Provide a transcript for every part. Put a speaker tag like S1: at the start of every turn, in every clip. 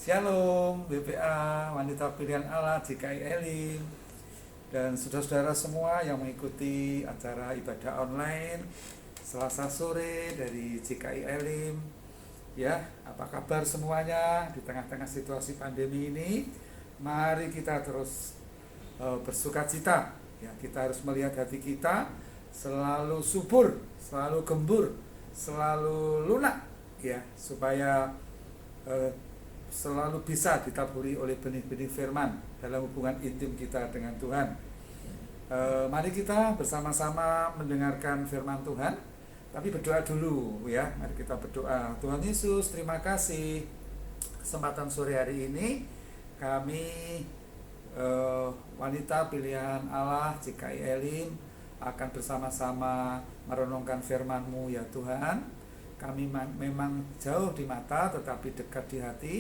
S1: Shalom BPA, wanita pilihan Allah GKI Elim, dan saudara-saudara semua yang mengikuti acara ibadah online Selasa sore dari GKI Elim. Ya, apa kabar semuanya di tengah-tengah situasi pandemi ini? Mari kita terus bersukacita. Ya, kita harus melihat hati kita selalu subur, selalu gembur, selalu lunak, ya, supaya selalu bisa ditaburi oleh benih-benih firman dalam hubungan intim kita dengan Tuhan. Mari kita bersama-sama mendengarkan firman Tuhan, tapi berdoa dulu ya. Mari kita berdoa. Tuhan Yesus, terima kasih kesempatan sore hari ini kami wanita pilihan Allah GKI Elim akan bersama-sama merenungkan firman-Mu ya Tuhan. Kami memang jauh di mata tetapi dekat di hati,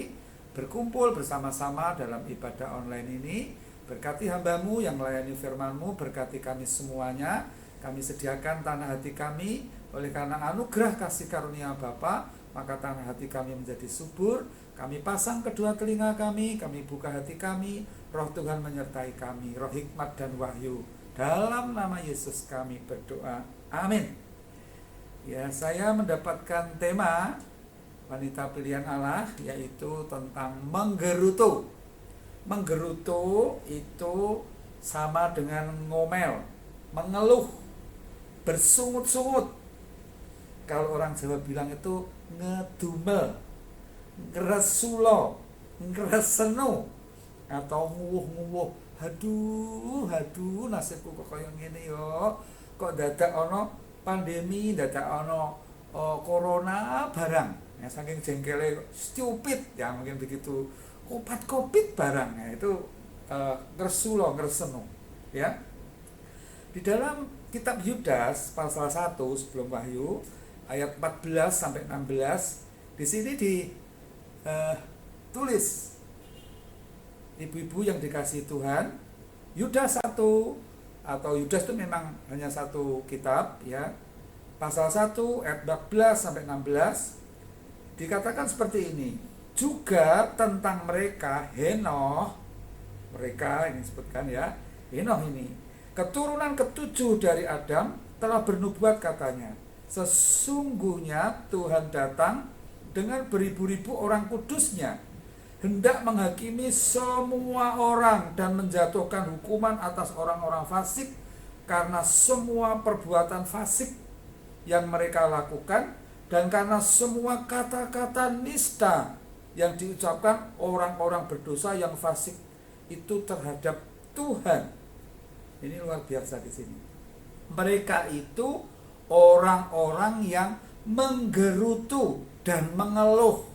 S1: berkumpul bersama-sama dalam ibadah online ini. Berkati hamba-Mu yang melayani firman-Mu, berkati kami semuanya. Kami sediakan tanah hati kami, oleh karena anugerah kasih karunia Bapa, maka tanah hati kami menjadi subur. Kami pasang kedua telinga kami buka hati kami, roh Tuhan menyertai kami, roh hikmat dan wahyu. Dalam nama Yesus kami berdoa, amin. Ya, saya mendapatkan tema wanita pilihan Allah, yaitu tentang menggerutu. Menggerutu itu sama dengan ngomel, mengeluh, bersungut-sungut. Kalau orang Jawa bilang itu ngedumel, ngresulo, ngresenu, atau nguwuh-nguwuh. Haduh, nasibku kok kaya ngene yo. Kok dadak ana pandemi, dadak ana corona barang. Ya, saking jengkelnya stupid ya, mungkin begitu, obat covid barang ya, itu ngersulo, ngersenu ya. Di dalam kitab Yudas pasal 1 sebelum Wahyu ayat 14 sampai 16, di sini ditulis, ibu-ibu yang dikasihi Tuhan, Yudas 1, atau Yudas itu memang hanya satu kitab ya. Pasal 1 ayat 14 sampai 16 dikatakan seperti ini. Juga tentang mereka Henoh, mereka ini disebutkan ya, Henoh ini keturunan ketujuh dari Adam, telah bernubuat katanya, sesungguhnya Tuhan datang dengan beribu-ribu orang kudusnya, hendak menghakimi semua orang dan menjatuhkan hukuman atas orang-orang fasik karena semua perbuatan fasik yang mereka lakukan, dan karena semua kata-kata nista yang diucapkan orang-orang berdosa yang fasik itu terhadap Tuhan. Ini luar biasa di sini. Mereka itu orang-orang yang menggerutu dan mengeluh,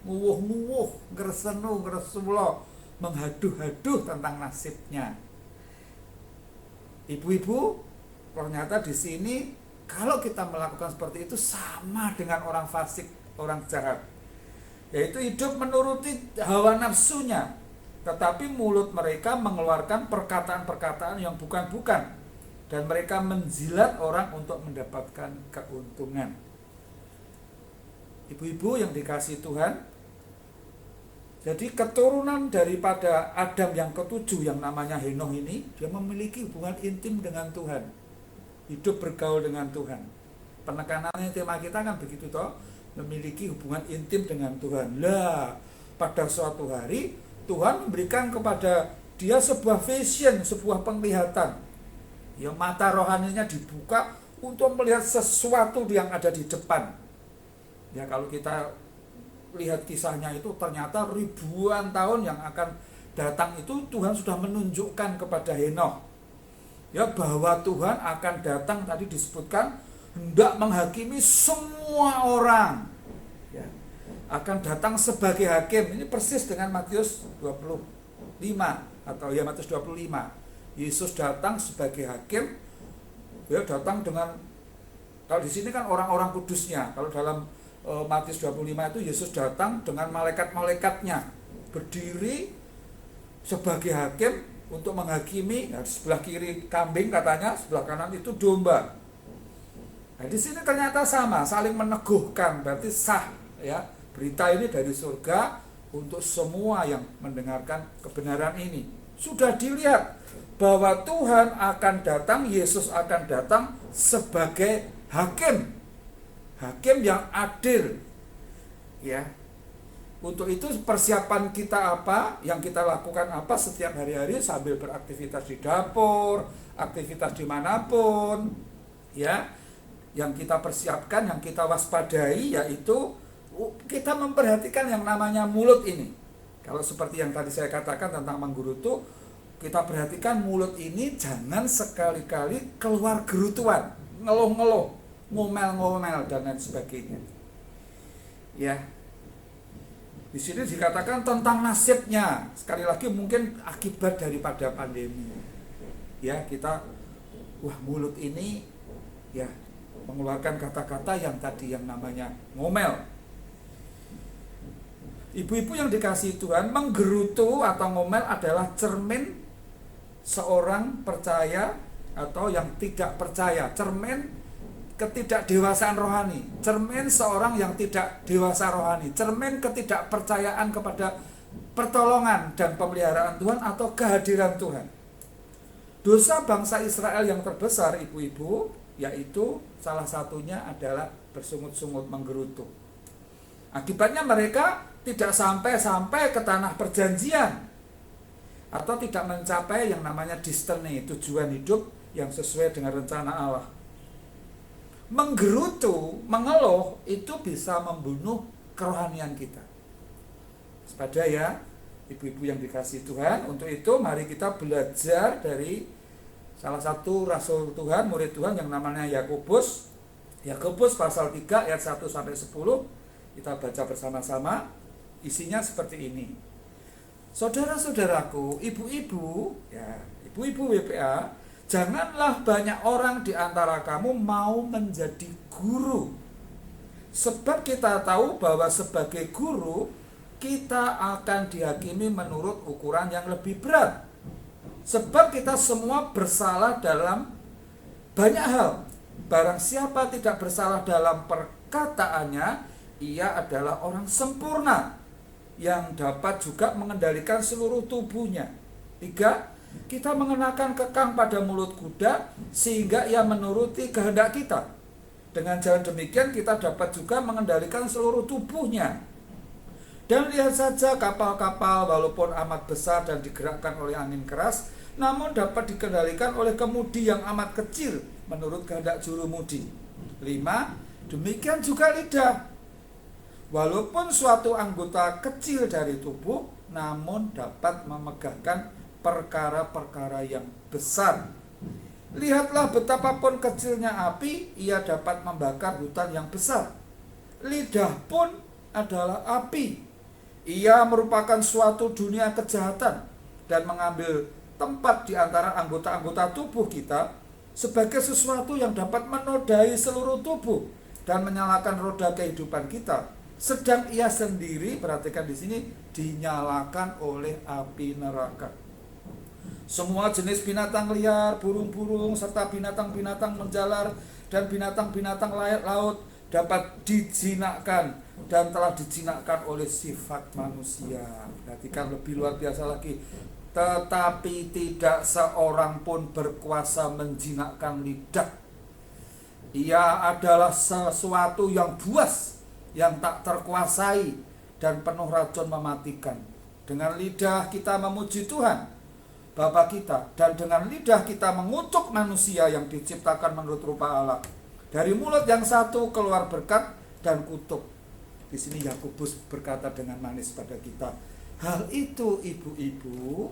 S1: nguwuh-nguwuh, ngersenu, ngersulo, menghaduh-haduh tentang nasibnya. Ibu-ibu, ternyata di sini kalau kita melakukan seperti itu sama dengan orang fasik, orang jahat, yaitu hidup menuruti hawa nafsunya, tetapi mulut mereka mengeluarkan perkataan-perkataan yang bukan-bukan, dan mereka menjilat orang untuk mendapatkan keuntungan. Ibu-ibu yang dikasihi Tuhan, jadi keturunan daripada Adam yang ketujuh yang namanya Henoh ini, dia memiliki hubungan intim dengan Tuhan, hidup bergaul dengan Tuhan. Penekanannya tema kita kan begitu toh, memiliki hubungan intim dengan Tuhan. Lah, pada suatu hari Tuhan memberikan kepada dia sebuah vision, sebuah penglihatan. Ya, mata rohaninya dibuka untuk melihat sesuatu yang ada di depan. Ya, kalau kita lihat kisahnya itu, ternyata ribuan tahun yang akan datang itu Tuhan sudah menunjukkan kepada Henoh ya, bahwa Tuhan akan datang, tadi disebutkan hendak menghakimi semua orang ya, akan datang sebagai hakim. Ini persis dengan Matius 25 atau ya Matius 25. Yesus datang sebagai hakim ya, datang dengan, kalau di sini kan orang-orang kudusnya. Kalau dalam Matius 25 itu Yesus datang dengan malaikat-malaikatnya, berdiri sebagai hakim untuk menghakimi. Nah, sebelah kiri kambing katanya, sebelah kanan itu domba. Nah, di sini ternyata sama, saling meneguhkan, berarti sah ya. Berita ini dari surga untuk semua yang mendengarkan kebenaran ini. Sudah dilihat bahwa Tuhan akan datang, Yesus akan datang sebagai hakim. Hakim yang adil. Ya. Untuk itu persiapan kita apa? Yang kita lakukan apa setiap hari-hari sambil beraktivitas di dapur, aktivitas dimanapun, ya. Yang kita persiapkan, yang kita waspadai, yaitu kita memperhatikan yang namanya mulut ini. Kalau seperti yang tadi saya katakan tentang menggerutu, kita perhatikan mulut ini jangan sekali-kali keluar gerutuan, ngeluh-ngeluh, ngomel-ngomel dan lain sebagainya. Ya. Di sini dikatakan tentang nasibnya. Sekali lagi mungkin akibat daripada pandemi. Ya, kita mulut ini ya mengeluarkan kata-kata yang tadi yang namanya ngomel. Ibu-ibu yang dikasihi Tuhan, menggerutu atau ngomel adalah cermin seorang percaya atau yang tidak percaya, cermin ketidakdewasaan rohani, cermin seorang yang tidak dewasa rohani, cermin ketidakpercayaan kepada pertolongan dan pemeliharaan Tuhan atau kehadiran Tuhan. Dosa bangsa Israel yang terbesar, ibu-ibu, yaitu salah satunya adalah bersungut-sungut, menggerutu. Akibatnya mereka tidak sampai ke tanah perjanjian atau tidak mencapai yang namanya destiny, tujuan hidup yang sesuai dengan rencana Allah. Menggerutu, mengeluh itu bisa membunuh kerohanian kita. Waspada ya, ibu-ibu yang dikasihi Tuhan. Untuk itu mari kita belajar dari salah satu rasul Tuhan, murid Tuhan yang namanya Yakobus. Yakobus pasal 3 ayat 1 sampai 10. Kita baca bersama-sama. Isinya seperti ini. Saudara-saudaraku, ibu-ibu, ya, ibu-ibu WPA, janganlah banyak orang di antara kamu mau menjadi guru. Sebab kita tahu bahwa sebagai guru, kita akan dihakimi menurut ukuran yang lebih berat. Sebab kita semua bersalah dalam banyak hal. Barang siapa tidak bersalah dalam perkataannya, ia adalah orang sempurna, yang dapat juga mengendalikan seluruh tubuhnya. 3. Kita mengenakan kekang pada mulut kuda sehingga ia menuruti kehendak kita. Dengan jalan demikian kita dapat juga mengendalikan seluruh tubuhnya. Dan lihat saja kapal-kapal walaupun amat besar dan digerakkan oleh angin keras, namun dapat dikendalikan oleh kemudi yang amat kecil menurut kehendak jurumudi. 5. Demikian juga lidah. Walaupun suatu anggota kecil dari tubuh, namun dapat memegahkan perkara-perkara yang besar. Lihatlah betapapun kecilnya api, ia dapat membakar hutan yang besar. Lidah pun adalah api. Ia merupakan suatu dunia kejahatan dan mengambil tempat di antara anggota-anggota tubuh kita sebagai sesuatu yang dapat menodai seluruh tubuh dan menyalakan roda kehidupan kita. Sedang ia sendiri, perhatikan di sini, dinyalakan oleh api neraka. Semua jenis binatang liar, burung-burung, serta binatang-binatang menjalar dan binatang-binatang laut dapat dijinakkan dan telah dijinakkan oleh sifat manusia. Perhatikan lebih luar biasa lagi. Tetapi tidak seorang pun berkuasa menjinakkan lidah. Ia adalah sesuatu yang buas, yang tak terkuasai dan penuh racun mematikan. Dengan lidah kita memuji Tuhan Bapa kita, dan dengan lidah kita mengutuk manusia yang diciptakan menurut rupa Allah. Dari mulut yang satu keluar berkat dan kutuk. Di sini Yakobus berkata dengan manis pada kita, hal itu ibu-ibu,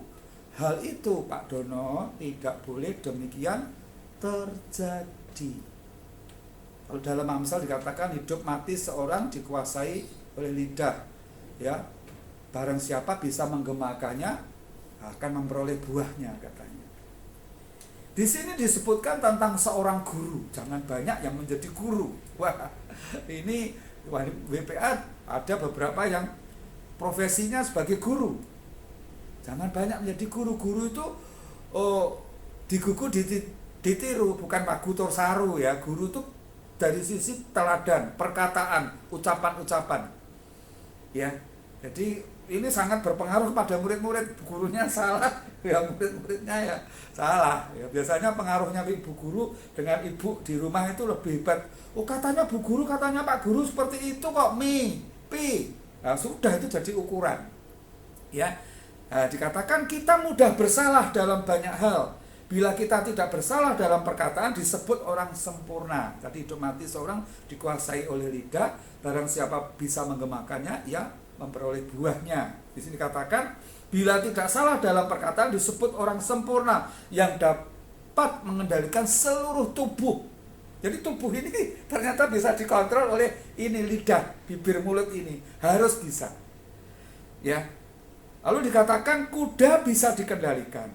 S1: hal itu Pak Dono, tidak boleh demikian terjadi. Kalau dalam Amsal dikatakan hidup mati seorang dikuasai oleh lidah, ya. Barang siapa bisa menggemakannya akan memperoleh buahnya, katanya. Di sini disebutkan tentang seorang guru. Jangan banyak yang menjadi guru. Wah, ini WPA ada beberapa yang profesinya sebagai guru. Jangan banyak menjadi guru. Guru itu digugu ditiru, bukan Pak Gutur Saru ya. Guru itu dari sisi teladan, perkataan, ucapan-ucapan. Ya. Jadi ini sangat berpengaruh pada murid-murid. Gurunya salah, ya murid-muridnya ya salah. Ya, biasanya pengaruhnya ibu guru dengan ibu di rumah itu lebih hebat. Oh katanya bu guru, katanya pak guru seperti itu kok, pi. Nah, sudah itu jadi ukuran. Ya, dikatakan kita mudah bersalah dalam banyak hal. Bila kita tidak bersalah dalam perkataan disebut orang sempurna. Tadi hidup mati seorang dikuasai oleh lidah. Barang siapa bisa menggemakannya, ya memperoleh buahnya. Di sini dikatakan bila tidak salah dalam perkataan disebut orang sempurna yang dapat mengendalikan seluruh tubuh. Jadi tubuh ini ternyata bisa dikontrol oleh ini lidah, bibir, mulut ini harus bisa. Ya. Lalu dikatakan kuda bisa dikendalikan.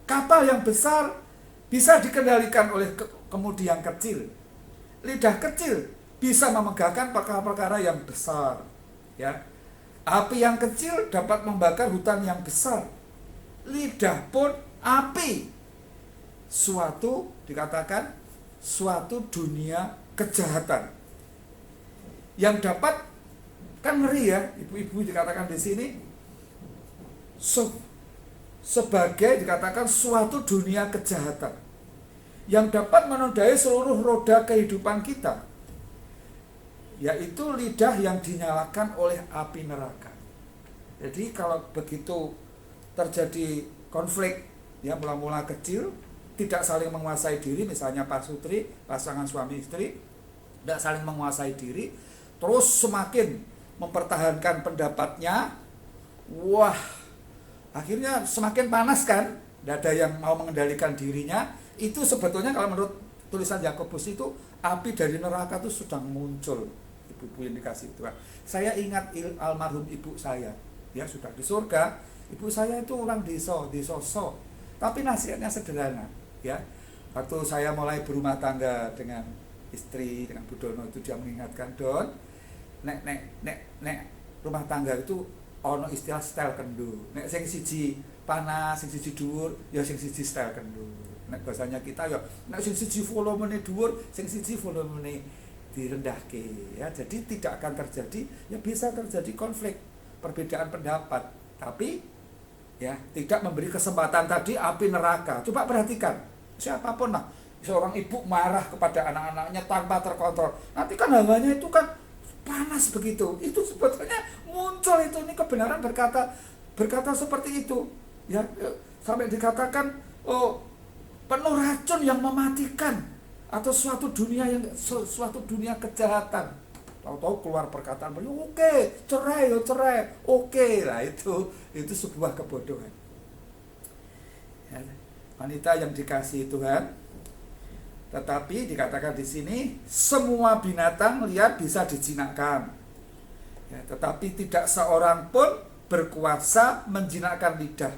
S1: Kapal yang besar bisa dikendalikan oleh kemudi yang kecil. Lidah kecil bisa memegahkan perkara-perkara yang besar. Ya. Api yang kecil dapat membakar hutan yang besar. Lidah pun api. Dikatakan suatu dunia kejahatan. Yang dapat, kan ngeri ya, ibu-ibu dikatakan di sini sebagai dikatakan suatu dunia kejahatan yang dapat menodai seluruh roda kehidupan kita, yaitu lidah yang dinyalakan oleh api neraka. Jadi kalau begitu terjadi konflik, ya mula-mula kecil, tidak saling menguasai diri, misalnya pasutri, pasangan suami istri, tidak saling menguasai diri, terus semakin mempertahankan pendapatnya, wah, akhirnya semakin panas kan, tidak ada yang mau mengendalikan dirinya. Itu sebetulnya kalau menurut tulisan Yakobus itu api dari neraka itu sedang muncul. Ibu-ibu yang dikasih Tuhan. Saya ingat almarhum ibu saya, ya sudah di surga. Ibu saya itu orang desa so. Tapi nasihatnya sederhana, ya. Waktu saya mulai berumah tangga dengan istri, dengan Bu Dono itu dia mengingatkan, Don, nek rumah tangga itu ono istilah style kendu. Nek sing siji panas, sing siji dhuwur, ya sing siji style kendu. Nek bahasanya kita ya nek sing siji volumene dhuwur, sing siji volumene direndahke. Ya, jadi tidak akan terjadi, ya bisa terjadi konflik, perbedaan pendapat. Tapi ya tidak memberi kesempatan tadi api neraka. Coba perhatikan, siapapun lah, seorang ibu marah kepada anak-anaknya tanpa terkontrol. Nanti kan hawanya itu kan panas begitu. Itu sebetulnya muncul itu, ini kebenaran berkata seperti itu. Ya, sampai dikatakan penuh racun yang mematikan atau suatu dunia kejahatan. Tahu-tahu keluar perkataan, oke, cerai. Oke lah, itu sebuah kebodohan. Ya, wanita yang dikasihi Tuhan, tetapi dikatakan di sini semua binatang liar bisa dijinakkan. Ya, tetapi tidak seorang pun berkuasa menjinakkan lidah.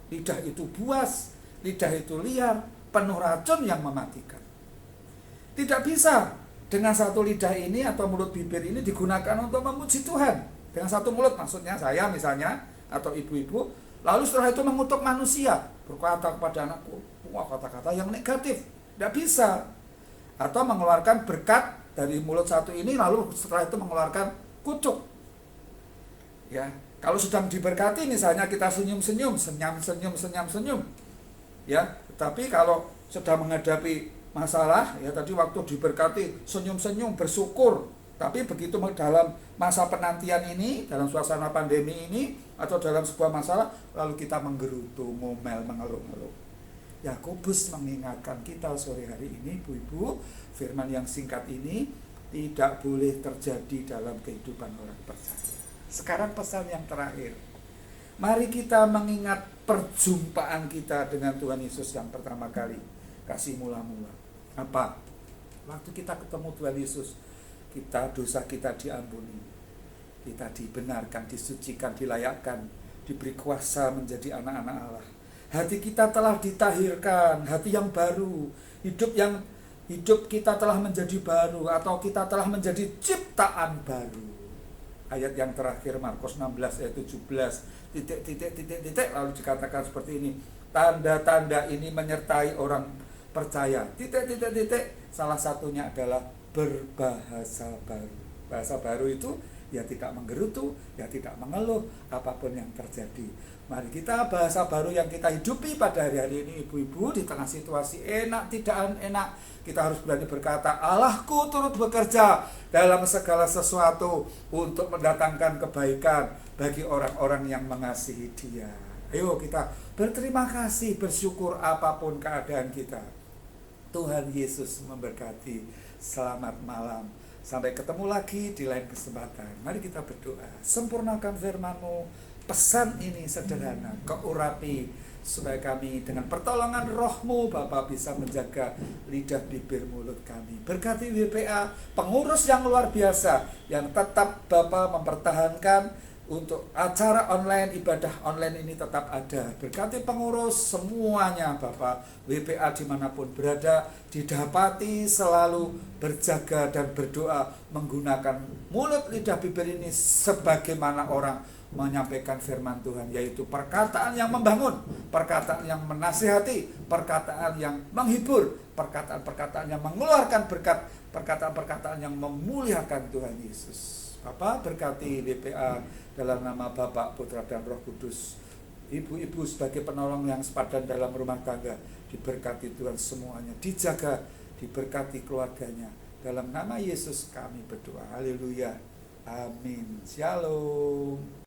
S1: Lidah itu buas, lidah itu liar, penuh racun yang mematikan. Tidak bisa dengan satu lidah ini atau mulut bibir ini digunakan untuk memuji Tuhan. Dengan satu mulut, maksudnya saya misalnya atau ibu-ibu, lalu setelah itu mengutuk manusia, berkata kepada anakku, kata-kata yang negatif. Tidak bisa. Atau mengeluarkan berkat dari mulut satu ini, lalu setelah itu mengeluarkan kutuk. Ya, kalau sedang diberkati misalnya kita senyum-senyum, senyum. Ya, tapi kalau sedang menghadapi masalah, ya tadi waktu diberkati senyum-senyum, bersyukur. Tapi begitu dalam masa penantian ini, dalam suasana pandemi ini, atau dalam sebuah masalah, lalu kita menggerutu, ngomel, mengeluh-ngeluh. Yakobus mengingatkan kita sore hari ini, ibu-ibu, firman yang singkat ini tidak boleh terjadi dalam kehidupan orang percaya. Sekarang pesan yang terakhir. Mari kita mengingat perjumpaan kita dengan Tuhan Yesus yang pertama kali. Kasih mula-mula. Apa? Waktu kita ketemu Tuhan Yesus, dosa kita diampuni. Kita dibenarkan, disucikan, dilayakkan, diberi kuasa menjadi anak-anak Allah. Hati kita telah ditahirkan, hati yang baru, hidup kita telah menjadi baru, atau kita telah menjadi ciptaan baru. Ayat yang terakhir Markus 16 ayat 17, titik, lalu dikatakan seperti ini, tanda-tanda ini menyertai orang percaya, titik, salah satunya adalah berbahasa baru. Bahasa baru itu ya tidak menggerutu, ya tidak mengeluh apapun yang terjadi. Mari kita bahasa baru yang kita hidupi pada hari-hari ini, ibu-ibu, di tengah situasi enak tidak enak, kita harus berani berkata, Allahku turut bekerja dalam segala sesuatu untuk mendatangkan kebaikan bagi orang-orang yang mengasihi Dia. Ayo kita berterima kasih, bersyukur apapun keadaan kita. Tuhan Yesus memberkati. Selamat malam. Sampai ketemu lagi di lain kesempatan. Mari kita berdoa. Sempurnakan firman-Mu. Pesan ini sederhana, keurapi supaya kami dengan pertolongan Roh-Mu Bapa bisa menjaga lidah bibir mulut kami. Berkati WPA, pengurus yang luar biasa yang tetap Bapa mempertahankan untuk acara online, ibadah online ini tetap ada. Berkati pengurus semuanya Bapak, WPA dimanapun berada, didapati selalu berjaga dan berdoa menggunakan mulut lidah bibir ini sebagaimana orang menyampaikan firman Tuhan, yaitu perkataan yang membangun, perkataan yang menasihati, perkataan yang menghibur, perkataan-perkataan yang mengeluarkan berkat, perkataan-perkataan yang memuliakan Tuhan Yesus. Bapak berkati WPA dalam nama Bapa, Putra dan Roh Kudus. Ibu-ibu sebagai penolong yang sepadan dalam rumah tangga, diberkati Tuhan semuanya, dijaga, diberkati keluarganya. Dalam nama Yesus kami berdoa. Haleluya. Amin. Shalom.